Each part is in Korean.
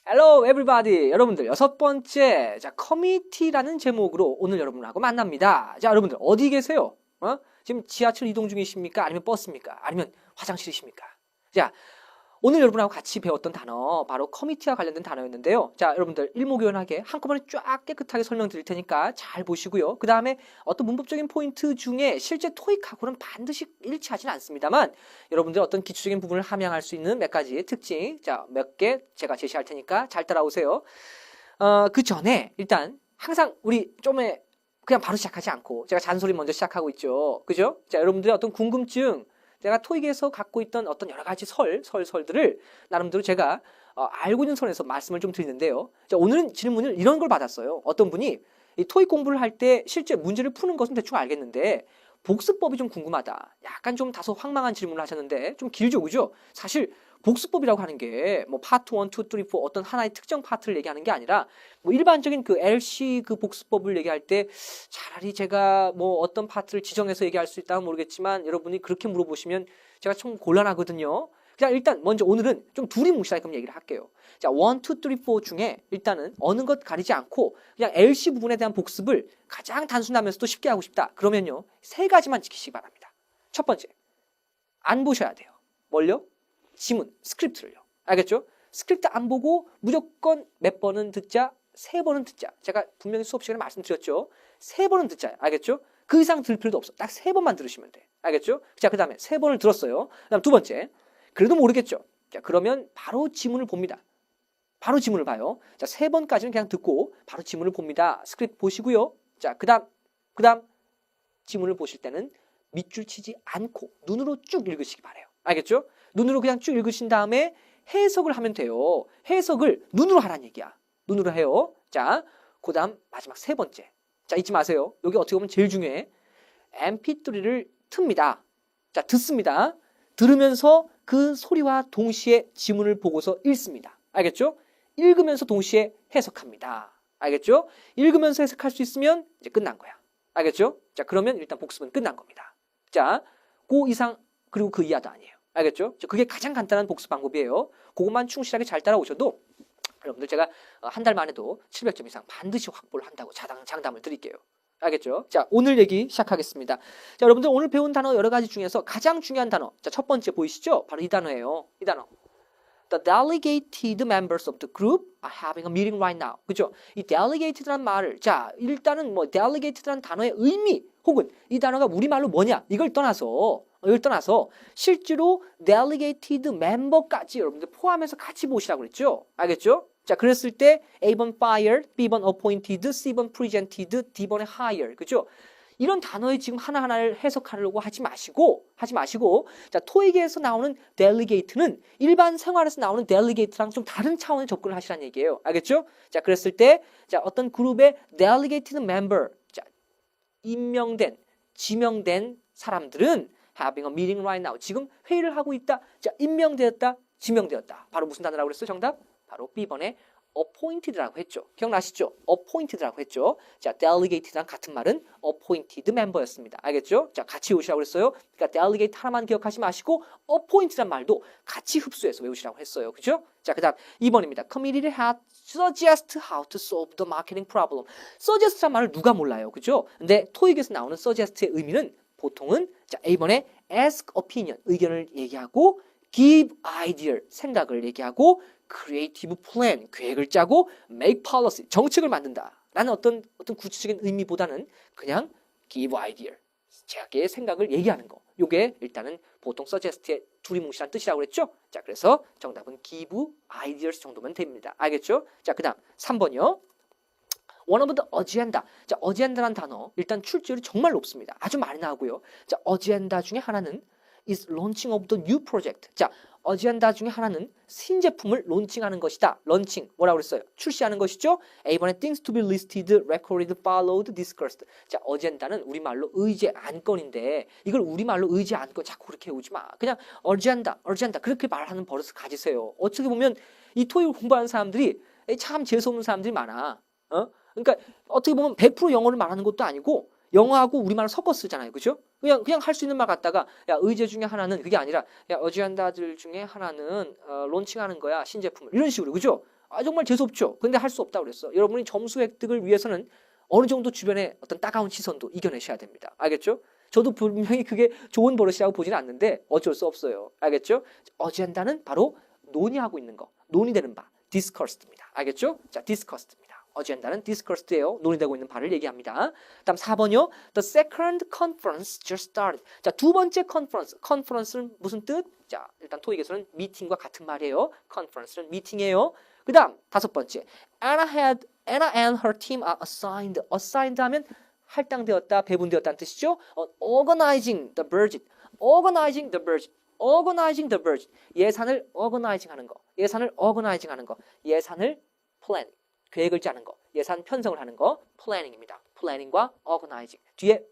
Hello everybody. 여러분들 여섯 번째 커미티라는 제목으로 오늘 여러분하고 만납니다. 자, 여러분들 어디 계세요? 지금 지하철 이동 중이십니까? 아니면 버스입니까? 아니면 화장실이십니까? 자, 오늘 여러분하고 같이 배웠던 단어 바로 커미티와 관련된 단어였는데요. 자, 여러분들 일목요연하게 한꺼번에 쫙 깨끗하게 설명드릴 테니까 잘 보시고요. 그 다음에 어떤 문법적인 포인트 중에 실제 토익하고는 반드시 일치하지는 않습니다만 여러분들 어떤 기초적인 부분을 함양할 수 있는 몇 가지의 특징, 자, 몇 개 제가 제시할 테니까 잘 따라오세요. 그 전에 일단 항상 우리 좀에 그냥 바로 시작하지 않고 제가 잔소리 먼저 시작하고 있죠. 그죠? 자, 여러분들의 어떤 궁금증, 내가 토익에서 갖고 있던 어떤 여러 가지 설들을 나름대로 제가 알고 있는 선에서 말씀을 좀 드리는데요. 자, 오늘은 질문을 이런 걸 받았어요. 어떤 분이 이 토익 공부를 할 때 실제 문제를 푸는 것은 대충 알겠는데 복습법이 좀 궁금하다. 약간 좀 다소 황망한 질문을 하셨는데 좀 길죠, 그죠? 사실 복습법이라고 하는 게 뭐 파트 1, 2, 3, 4 어떤 하나의 특정 파트를 얘기하는 게 아니라 뭐 일반적인 그 LC 그 복습법을 얘기할 때 차라리 제가 뭐 어떤 파트를 지정해서 얘기할 수 있다면 모르겠지만 여러분이 그렇게 물어보시면 제가 좀 곤란하거든요. 그냥 일단 먼저 오늘은 좀 두리뭉실하게 얘기를 할게요. 자, 1, 2, 3, 4 중에 일단은 어느 것 가리지 않고 그냥 LC 부분에 대한 복습을 가장 단순하면서도 쉽게 하고 싶다. 그러면요, 세 가지만 지키시기 바랍니다. 첫 번째, 안 보셔야 돼요. 뭘요? 지문, 스크립트를요. 알겠죠? 스크립트 안 보고 무조건 몇 번은 듣자, 세 번은 듣자. 제가 분명히 수업 시간에 말씀드렸죠. 세 번은 듣자. 알겠죠? 그 이상 들을 필요도 없어. 딱 세 번만 들으시면 돼. 알겠죠? 자, 그 다음에 세 번을 들었어요. 그 다음 두 번째, 그래도 모르겠죠. 자, 그러면 바로 지문을 봅니다. 바로 지문을 봐요. 자, 세 번까지는 그냥 듣고 바로 지문을 봅니다. 스크립트 보시고요. 자, 그 다음 지문을 보실 때는 밑줄 치지 않고 눈으로 쭉 읽으시기 바래요. 알겠죠? 눈으로 그냥 쭉 읽으신 다음에 해석을 하면 돼요. 해석을 눈으로 하라는 얘기야. 눈으로 해요. 자, 그 다음 마지막 세 번째. 자, 잊지 마세요. 여기 어떻게 보면 제일 중요해. mp3를 틉니다. 자, 듣습니다. 들으면서 그 소리와 동시에 지문을 보고서 읽습니다. 알겠죠? 읽으면서 동시에 해석합니다. 알겠죠? 읽으면서 해석할 수 있으면 이제 끝난 거야. 알겠죠? 자, 그러면 일단 복습은 끝난 겁니다. 자, 그 이상 그리고 그 이하도 아니에요. 알겠죠? 그게 가장 간단한 복습 방법이에요. 그것만 충실하게 잘 따라오셔도 여러분들 제가 한 달만 해도 700점 이상 반드시 확보를 한다고 장담을 드릴게요. 알겠죠? 자, 오늘 얘기 시작하겠습니다. 자, 여러분들 오늘 배운 단어 여러 가지 중에서 가장 중요한 단어. 자, 첫 번째 보이시죠? 바로 이 단어예요. 이 단어. The delegated members of the group are having a meeting right now. 그죠? 이 delegated라는 말을, 자, 일단은 뭐 delegated라는 단어의 의미 혹은 이 단어가 우리말로 뭐냐 이걸 떠나서 실제로 delegated member까지 여러분들 포함해서 같이 보시라고 그랬죠? 알겠죠? 자, 그랬을 때 A번 fired, B번 appointed, C번 presented, D번에 hire. 그죠? 이런 단어의 지금 하나하나를 해석하려고 하지 마시고 자, 토익에서 나오는 delegate는 일반 생활에서 나오는 delegate랑 좀 다른 차원의 접근을 하시라는 얘기예요. 알겠죠? 자, 그랬을 때 자, 어떤 그룹의 delegated member, 자, 임명된, 지명된 사람들은 having a meeting right now. 지금 회의를 하고 있다. 자, 임명되었다, 지명되었다. 바로 무슨 단어라고 그랬어요? 정답? 바로 B번에 appointed라고 했죠. 기억나시죠? appointed라고 했죠. 자, delegate랑 같은 말은 appointed member였습니다. 알겠죠? 자, 같이 외우시라고 그랬어요. 그러니까 delegate 하나만 기억하지 마시고 appointed란 말도 같이 흡수해서 외우시라고 했어요. 그죠? 자, 그다음 2번입니다. Committee had suggest how to solve the marketing problem. suggest란 말을 누가 몰라요. 그죠? 근데 토익에서 나오는 suggest의 의미는 보통은 자, A번에 ask opinion, 의견을 얘기하고 give idea, 생각을 얘기하고 creative plan, 계획을 짜고 make policy, 정책을 만든다 라는 어떤 구체적인 의미보다는 그냥 give idea, 자기의 생각을 얘기하는 거. 요게 일단은 보통 suggest의 두리뭉실한 뜻이라고 그랬죠? 자, 그래서 정답은 give ideas 정도면 됩니다. 알겠죠? 자, 그 다음 3번이요. One of the agenda. 자, agenda라는 단어 일단 출제율이 정말 높습니다. 아주 많이 나오고요. 자, agenda 중에 하나는 is launching of the new project. 자, agenda 중에 하나는 신제품을 론칭하는 것이다. 런칭 뭐라고 그랬어요? 출시하는 것이죠. A번에 things to be listed, recorded, followed, discussed. 자, agenda는 우리말로 의제 안건인데 이걸 우리말로 의제 안건 자꾸 그렇게 외우지 마. 그냥 agenda 그렇게 말하는 버릇을 가지세요. 어떻게 보면 이 토익을 공부하는 사람들이 참 재수없는 사람들이 많아. 그러니까 어떻게 보면 100% 영어를 말하는 것도 아니고 영어하고 우리말을 섞어 쓰잖아요. 그죠? 그냥 할 수 있는 말 갖다가 야, 의제 중에 하나는 그게 아니라 야, 어지한다들 중에 하나는 론칭하는 거야. 신제품을. 이런 식으로. 그죠? 정말 재수없죠. 근데 할 수 없다고 그랬어. 여러분이 점수 획득을 위해서는 어느 정도 주변의 어떤 따가운 시선도 이겨내셔야 됩니다. 알겠죠? 저도 분명히 그게 좋은 버릇이라고 보지는 않는데 어쩔 수 없어요. 알겠죠? 어젠다는 바로 논의하고 있는 거, 논의되는 바, discussed입니다. 알겠죠? 자, discussed입니다. 어젠다는 discussed예요. 논의되고 있는 바를 얘기합니다. 다음 4번이요. The second conference just started. 자, 두 번째 conference. conference는 무슨 뜻? 자, 일단 토익에서는 미팅과 같은 말이에요. conference는 미팅이에요. 그 다음 다섯 번째. Anna and her team are assigned. assigned 하면 할당되었다, 배분되었다는 뜻이죠. organizing the budget. organizing the budget. organizing the budget. 예산을 organizing 하는 거. 예산을 organizing 하는 거. 예산을 plan. 계획을 짜는 거. 예산 편성을 하는 거. planning입니다. planning과 organizing. 뒤에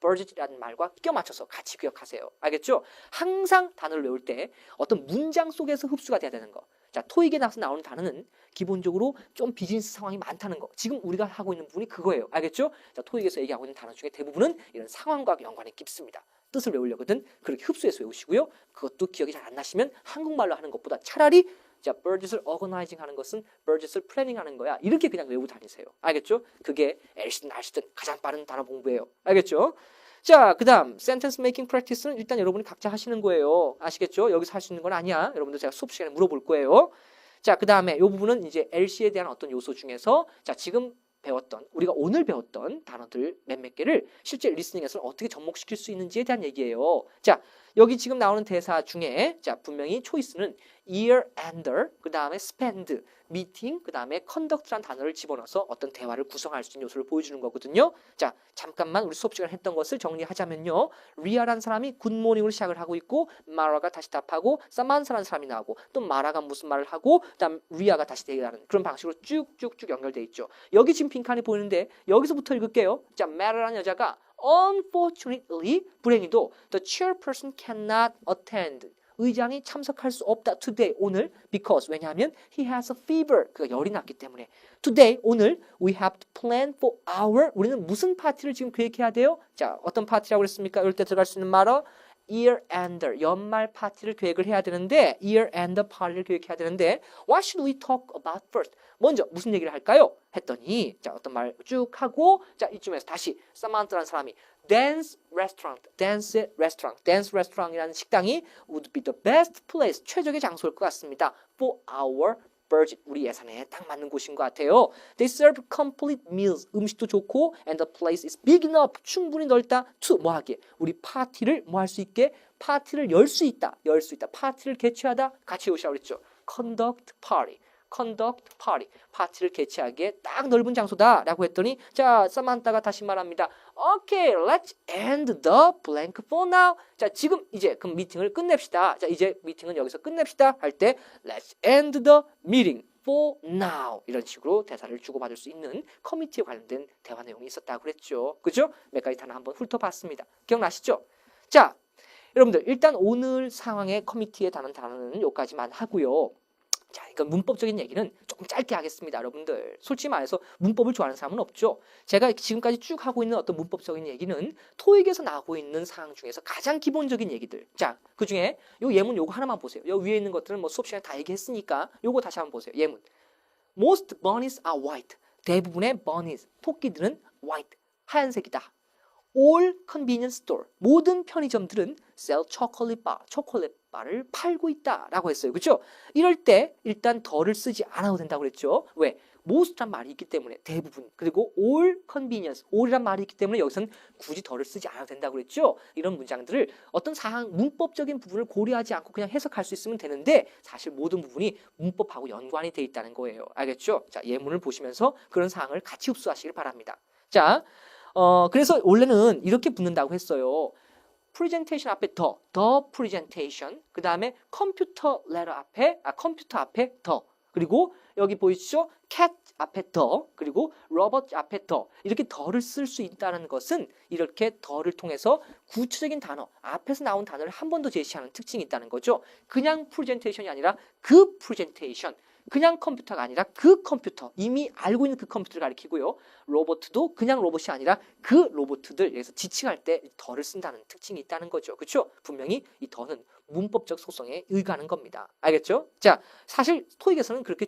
budget이라는 말과 끼워 맞춰서 같이 기억하세요. 알겠죠? 항상 단어를 외울 때 어떤 문장 속에서 흡수가 돼야 되는 거. 자, 토익에 나오는 단어는 기본적으로 좀 비즈니스 상황이 많다는 거. 지금 우리가 하고 있는 부분이 그거예요. 알겠죠? 자, 토익에서 얘기하고 있는 단어 중에 대부분은 이런 상황과 연관이 깊습니다. 뜻을 외우려거든 그렇게 흡수해서 외우시고요. 그것도 기억이 잘 안 나시면 한국말로 하는 것보다 차라리 자, budget을 organizing 하는 것은 budget을 planning 하는 거야. 이렇게 그냥 외우고 다니세요. 알겠죠? 그게 L시든 R시든 가장 빠른 단어 공부예요. 알겠죠? 자, 그 다음 sentence making practice는 일단 여러분이 각자 하시는 거예요. 아시겠죠? 여기서 할 수 있는 건 아니야. 여러분들 제가 수업 시간에 물어볼 거예요. 자, 그 다음에 이 부분은 이제 LC에 대한 어떤 요소 중에서 자, 지금 배웠던 우리가 오늘 배웠던 단어들 몇몇 개를 실제 리스닝에서 어떻게 접목시킬 수 있는지에 대한 얘기예요. 자, 여기 지금 나오는 대사 중에 자, 분명히 초이스는 year-ender, 그 다음에 spend, meeting, 그 다음에 conduct라는 단어를 집어넣어서 어떤 대화를 구성할 수 있는 요소를 보여주는 거거든요. 자, 잠깐만 우리 수업 시간에 했던 것을 정리하자면요. 리아라는 사람이 굿모닝으로 시작을 하고 있고 마라가 다시 답하고 사만사라는 사람이 나오고 또 마라가 무슨 말을 하고 그다음 리아가 다시 대답하는 그런 방식으로 쭉쭉쭉 연결돼 있죠. 여기 지금 빈칸이 보이는데 여기서부터 읽을게요. 자, 마라라는 여자가 Unfortunately, 불행히도 the chairperson cannot attend. 의장이 참석할 수 없다. Today, 오늘. Because, 왜냐하면 he has a fever. 그가 열이 났기 때문에. Today, 오늘 we have to plan for our. 우리는 무슨 파티를 지금 계획해야 돼요? 자, 어떤 파티라고 그랬습니까? 이럴 때 들어갈 수 있는 말어 year-ender, 연말 파티를 계획을 해야 되는데 year-ender 파티를 계획해야 되는데 what should we talk about first? 먼저 무슨 얘기를 할까요? 했더니 자 어떤 말 쭉 하고 자 이쯤에서 다시 사만타라는 사람이 dance restaurant이라는 식당이 would be the best place, 최적의 장소일 것 같습니다. for our budget, 우리 예산에 딱 맞는 곳인 것 같아요. They serve complete meals, 음식도 좋고 and the place is big enough, 충분히 넓다 to 뭐 하게? 우리 파티를 뭐 할 수 있게? 파티를 열 수 있다. 파티를 개최하다. 같이 오시라고 그랬죠. conduct party. 파티를 개최하기에 딱 넓은 장소다라고 했더니 자, 사만타가 다시 말합니다. Okay, let's end the blank for now. 자, 지금 이제 그 미팅을 끝냅시다. 자, 이제 미팅은 여기서 끝냅시다. 할 때 let's end the meeting for now. 이런 식으로 대사를 주고받을 수 있는 커미티에 관련된 대화 내용이 있었다고 그랬죠. 그죠? 몇 가지 단어 한번 훑어봤습니다. 기억나시죠? 자, 여러분들 일단 오늘 상황의 커미티에 다는 단어는 여기까지만 하고요. 자, 이건 문법적인 얘기는 조금 짧게 하겠습니다, 여러분들. 솔직히 말해서 문법을 좋아하는 사람은 없죠. 제가 지금까지 쭉 하고 있는 어떤 문법적인 얘기는 토익에서 나오고 있는 사항 중에서 가장 기본적인 얘기들. 자, 그 중에 요 예문 요거 하나만 보세요. 요 위에 있는 것들은 뭐 수업 시간에 다 얘기했으니까 요거 다시 한번 보세요. 예문. Most bunnies are white. 대부분의 bunnies, 토끼들은 white, 하얀색이다. All convenience store, 모든 편의점들은 sell chocolate bar, 초콜릿 바를 팔고 있다라고 했어요. 그렇죠? 이럴 때 일단 더를 쓰지 않아도 된다고 그랬죠. 왜? most란 말이 있기 때문에 대부분, 그리고 all convenience, all이란 말이 있기 때문에 여기서는 굳이 더를 쓰지 않아도 된다고 그랬죠. 이런 문장들을 어떤 사항, 문법적인 부분을 고려하지 않고 그냥 해석할 수 있으면 되는데 사실 모든 부분이 문법하고 연관이 돼 있다는 거예요. 알겠죠? 자, 예문을 보시면서 그런 사항을 같이 흡수하시길 바랍니다. 자, 그래서 원래는 이렇게 붙는다고 했어요. 프레젠테이션 앞에 더 프레젠테이션, 그 다음에 컴퓨터 앞에 더, 그리고 여기 보이시죠? cat 앞에 더, 그리고 로봇 앞에 더, 이렇게 더를 쓸 수 있다는 것은 이렇게 더를 통해서 구체적인 단어, 앞에서 나온 단어를 한 번 더 제시하는 특징이 있다는 거죠. 그냥 프레젠테이션이 아니라 그 프레젠테이션, 그냥 컴퓨터가 아니라 그 컴퓨터, 이미 알고 있는 그 컴퓨터를 가리키고요. 로봇도 그냥 로봇이 아니라 그 로봇들, 여기서 지칭할 때 더를 쓴다는 특징이 있다는 거죠. 그렇죠? 분명히 이 더는 문법적 소성에 의거하는 겁니다. 알겠죠? 자, 사실 토익에서는 그렇게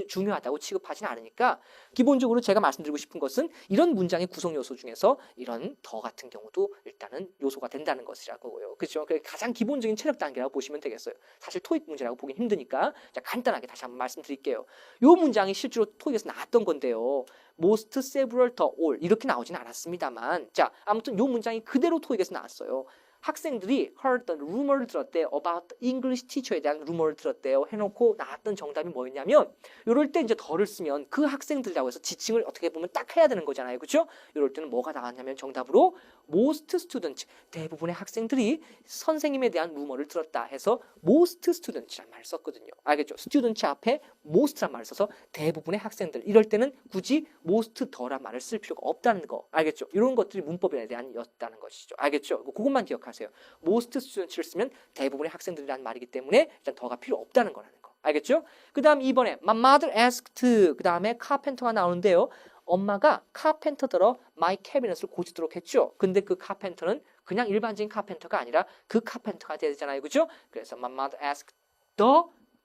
중요하다고 취급하진 않으니까 기본적으로 제가 말씀드리고 싶은 것은 이런 문장의 구성 요소 중에서 이런 더 같은 경우도 일단은 요소가 된다는 것이라고요. 그렇죠? 가장 기본적인 체력 단계라고 보시면 되겠어요. 사실 토익 문제라고 보긴 힘드니까 자, 간단하게 다시 한번 말씀드릴게요. 요 문장이 실제로 토익에서 나왔던 건데요. most, several, the, all 이렇게 나오진 않았습니다만 자, 아무튼 요 문장이 그대로 토익에서 나왔어요. 학생들이 heard the rumor를 들었대요. about the English teacher에 대한 rumor를 들었대요. 해놓고 나왔던 정답이 뭐였냐면 이럴 때 이제 더를 쓰면 그 학생들이라고 해서 지칭을 어떻게 보면 딱 해야 되는 거잖아요. 그렇죠? 이럴 때는 뭐가 나왔냐면 정답으로 most students, 대부분의 학생들이 선생님에 대한 rumor를 들었다 해서 most students란 말을 썼거든요. 알겠죠? students 앞에 most란 말을 써서 대부분의 학생들 이럴 때는 굳이 most 더란 말을 쓸 필요가 없다는 거. 알겠죠? 이런 것들이 문법에 대한 였다는 것이죠. 알겠죠? 그것만 기억하세요. most students를 쓰면 대부분의 학생들이라는 말이기 때문에 일단 더가 필요 없다는 거라는 거. 알겠죠? 그 다음 2번에 my mother asked 그 다음에 carpenter가 나오는데요. 엄마가 카펜터더러 my cabinet을 고치도록 했죠. 근데 그 카펜터는 그냥 일반적인 카펜터가 아니라 그 카펜터가 돼야 되잖아요. 그죠? 그래서 my mother asked the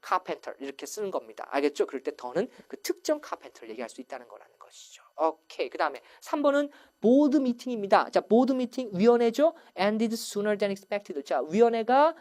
carpenter 이렇게 쓰는 겁니다. 알겠죠? 그럴 때 더는 그 특정 카펜터를 얘기할 수 있다는 거라는 것이죠. 오케이. 그 다음에 3번은 보드 미팅입니다. 자, 보드 미팅 위원회죠. ended sooner than expected. 자, 위원회가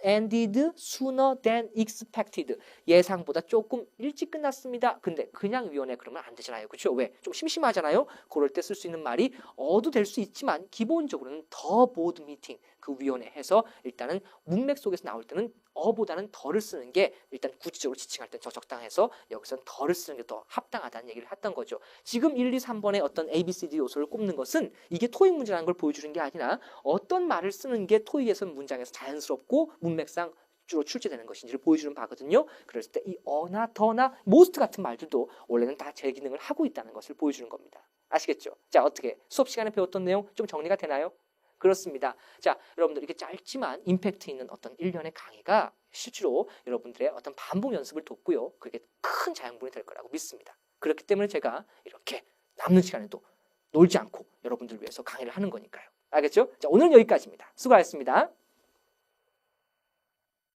ended sooner than expected. 예상보다 조금 일찍 끝났습니다. 근데 그냥 위원회 그러면 안 되잖아요. 그렇죠? 왜? 좀 심심하잖아요. 그럴 때 쓸 수 있는 말이 어도 될 수 있지만 기본적으로는 더 보드 미팅 그 위원회 해서 일단은 문맥 속에서 나올 때는 어보다는 더를 쓰는 게 일단 구체적으로 지칭할 때 더 적당해서 여기서는 더를 쓰는 게 더 합당하다는 얘기를 했던 거죠. 지금 1, 2, 3번의 어떤 A, B, C, D 요소를 꼽는 것은 이게 토익 문제라는 걸 보여주는 게 아니라 어떤 말을 쓰는 게 토익에서 문장에서 자연스럽고 문맥상 주로 출제되는 것인지를 보여주는 바거든요. 그랬을 때 이 어나 더나 most 같은 말들도 원래는 다 제 기능을 하고 있다는 것을 보여주는 겁니다. 아시겠죠? 자, 어떻게 수업 시간에 배웠던 내용 좀 정리가 되나요? 그렇습니다. 자, 여러분들 이렇게 짧지만 임팩트 있는 어떤 일련의 강의가 실제로 여러분들의 어떤 반복 연습을 돕고요. 그게 큰 자양분이 될 거라고 믿습니다. 그렇기 때문에 제가 이렇게 남는 시간에도 놀지 않고 여러분들 위해서 강의를 하는 거니까요. 알겠죠? 자, 오늘은 여기까지입니다. 수고하셨습니다.